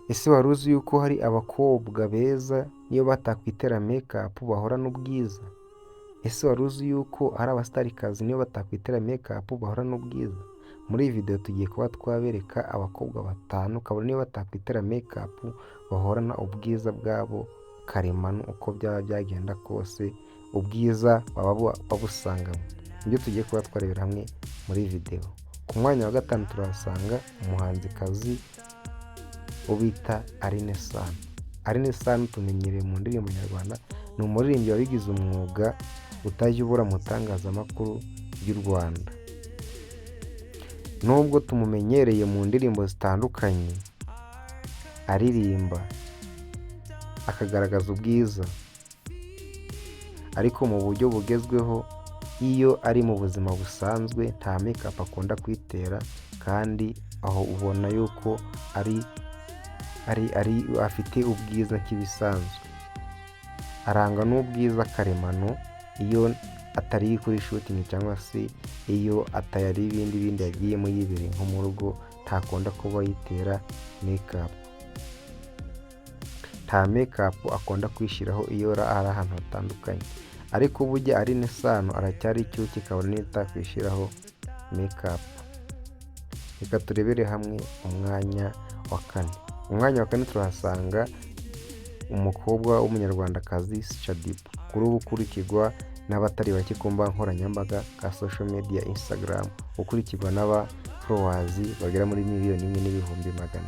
Ese wari uzi yuko hari abakobwa beza niyo batakwitera make-up bahorana ubwiza? Ese wari uzi yuko hari abasitarikazi niyo batakwitera make-up bahorana ubwiza? Muri iyi video tugiye kuba twabereka abakobwa batanu kabone niyo batakwitera make-up bahorana ubwiza bwabo karemano, uko byaba byagenda kose ubwiza baba babusangamo. Ibyo tugiye kuba twarebera hamwe muri iyi video. Ku mwanya wa gatanu turahasanga umuhanzikazi ubita Aline Sano. Aline Sano tumenyereye mu ndirimbo nyarwanda, ni umuririmbyi wabigize umwuga utajya ubura mu itangazamakuru ry'u Rwanda. Nubwo tumumenyereye mu ndirimbo zitandukanye aririmba akagaragaza ubwiza, ariko mu buryo bugezweho, iyo ari mu buzima busanzwe nta make-up akunda kwitera, kandi aho ubona yuko afite ubwiza nk'ibisanzwe. Arangwa n'ubwiza karemano iyo atari kuri shooting cyangwa se iyo atari ibindi yagiyemo yibereye nko mu rugo, ntakunda kuba yitera make-up. Nta make-up akunda kwishyiraho iyo ari ahantu hatandukanye, ariko burya Aline Sano aracyari icyuki kabone niyo atakwishyiraho make-up. Reka turebere hamwe umwanya wa kane. Umwanya wa kane turahasanga umukobwa w'umunyarwandakazi Shaddy Boo. Kuri ubu ukurikirwa n'abatari bake ku mbuga nkoranyambaga ka social media Instagram, ukurikirwa n'aba followers bagera muri 1,200,000.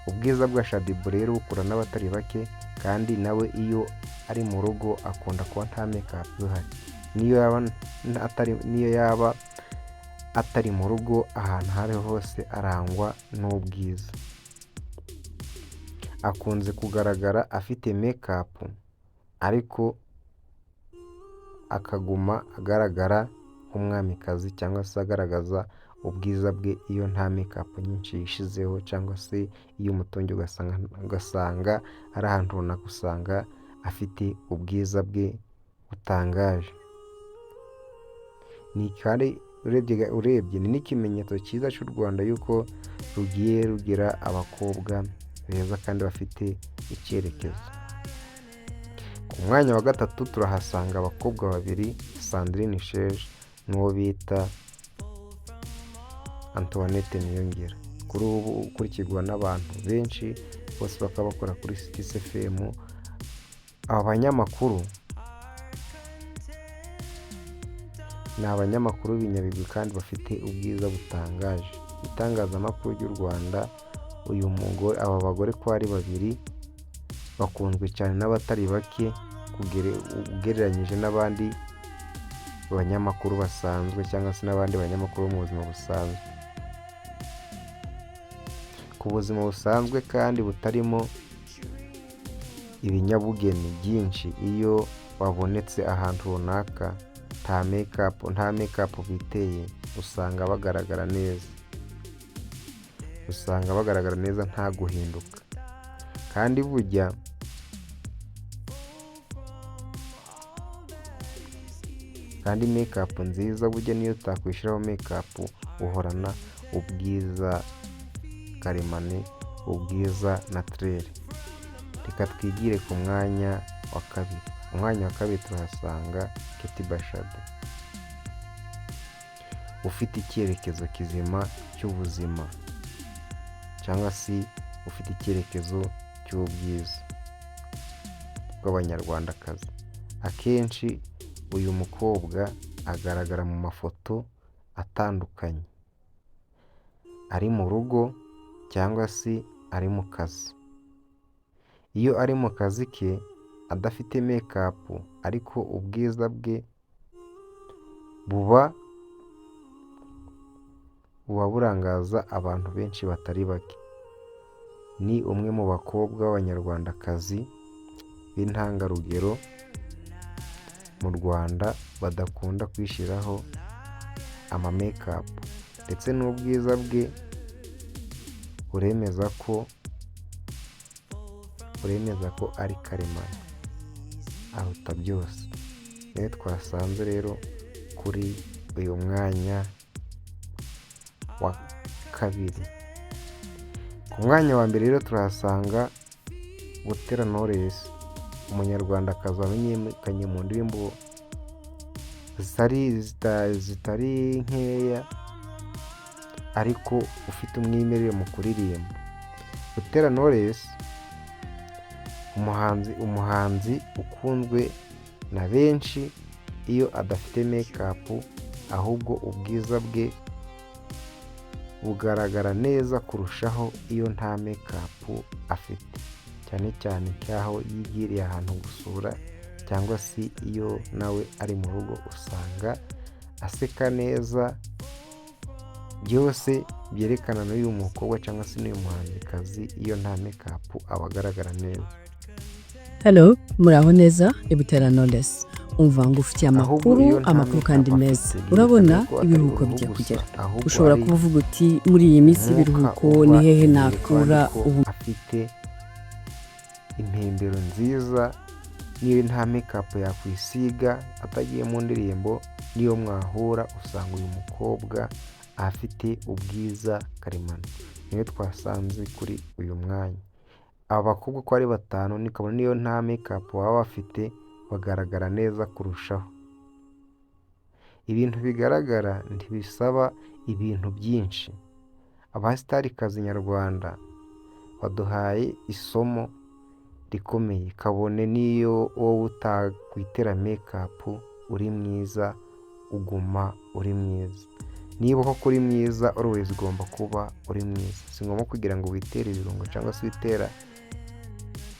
Ubwiza bwa Shaddy Boo rero bukura n'abatari bake, kandi nawe iyo ari mu rugo akunda kuba nta make-up ihari. Niyo yaba atari mu rugo, ahantu aho ariho hose arangwa n'ubwiza. Akunze kugaragara afite make-up ariko akaguma agaragara nk'umwamikazi, cyangwa se agaragaza ubwiza bwe iyo nta make-up nyinshi yishizeho, cyangwa se iyo umutungi ugasanga ari ahantu runaka usanga afite ubwiza bwe butangaje. Ni kandi urebye ni n'ikimenyetso cyiza cy'u Rwanda yuko rugiye rugira abakobwa beza kandi bafite icyerekezo. Ku mwanya wa gatatu turahasanga abakobwa babiri, Sandrine Sheja n'uwo bita Antoinette Niyongera. Kuri ubu ukurikirwa n'abantu benshi, bose bakaba bakora kuri Kiss FM. Aba banyamakuru ni abanyamakuru b'inyabigwi kandi bafite ubwiza butangaje. Itangazamakuru ry'u Rwanda, aba bagore ko ari babiri bakunzwe cyane n'abatari bake ugereranyije n'abandi banyamakuru basanzwe, cyangwa se n'abandi banyamakuru mu buzima busanzwe. Ku buzima busanzwe kandi butarimo ibinyabugeni byinshi, iyo babonetse ahantu runaka nta make-up biteye, usanga bagaragara neza, nta guhinduka. Kandi burya make-up nziza burya niyo utakwishyiraho make-up uhorana ubwiza karemane, ubwiza naturel. Reka twigire ku mwanya wa kabiri. Umwanya wa kabiri turahasanga Keti Bashado, ufite icyerekezo kizima cy'ubuzima, cyangwa se ufite icyerekezo cy'ubwiza bw'abanyarwandakazi. Akenshi uyu mukobwa agaragara mu mafoto atandukanye, ari mu rugo cyangwa se ari mu kazi. Iyo ari mu kazi ke adafite make-up, ariko ubwiza bwe buba burangaza abantu benshi batari bake. Ni umwe mu bakobwa b'abanyarwandakazi b'intangarugero mu Rwanda badakunda kwishyiraho ama make-up, ndetse n'ubwiza bwe buremeza ko ari karemano, aruta byose. Niyo twasanze rero kuri uyu mwanya wa kabiri. Ku mwanya wa mbere rero turahasanga Butera Knowless, umunyarwandakazi wamenyekanye mu ndirimbo zitari nkeya ariko ufite umwimerere mu kuririmba. Butera Knowless umuhanzi ukunzwe na benshi iyo adafite make-up, ahubwo ubwiza bwe bugaragara neza kurushaho iyo nta make-up afite, cyane cyane nk'aho yigiriye ahantu gusura cyangwa se iyo nawe ari mu rugo usanga aseka neza. Byose byerekana n'uyu mukobwa cyangwa se n'uyu muhanzikazi iyo nta make-up aba agaragara neza. Hello, muraho neza, Butera Knowless. Umva ngo ufitiye amakuru kandi meza. Urabona ibiruhuko bijya kugera. Ushobora kuvuga uti muri iyi minsi ibiruhuko ni hehe nakura afite impembero nziza, niyo nta make-up yakwisiga atagiye mu ndirimbo, niyo mwahura usanga uyu mukobwa afite ubwiza karemano. Niyo twasanze kuri uyu mwanya. Abakobwa uko ari 5 nikabona niyo nta make-up baba bafite bagaragara neza kurushaho. Ibintu bigaragara ntibisaba ibintu byinshi. Abasitarikazi nyarwanda baduhaye isomo rikomeye. Kabone niyo wowe utakwitera make-up uri mwiza, uguma uri mwiza. Niba koko uri mwiza always ugomba kuba uri mwiza. Si ngombwa kugira ngo witere ibirungo cyangwa se witera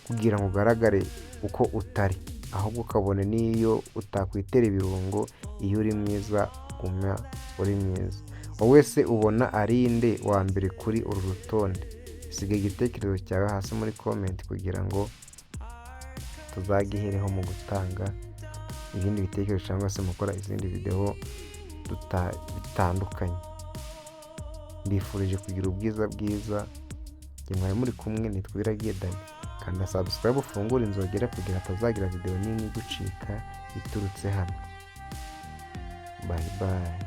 kugira ngo ugaragare uko utari, ahubwo kabone niyo utakwitera ibirungo, iyo uri mwiza guma uri mwiza. Wowe se ubona ari nde wa mbere kuri uru rutonde? Siga igitekerezo cyawe hasi muri comment kugira ngo tuzagihereho mu gutanga ibindi bitekerezo cyangwa se mukora izindi video bitandukanye. Mbifurije kugira ubwiza bwiza. Mwari muri kumwe nitwa Iragiye Dani. Kanda subscribe ufungure inzogera kugira atazagira video nini gucika iturutse hano. Bye bye.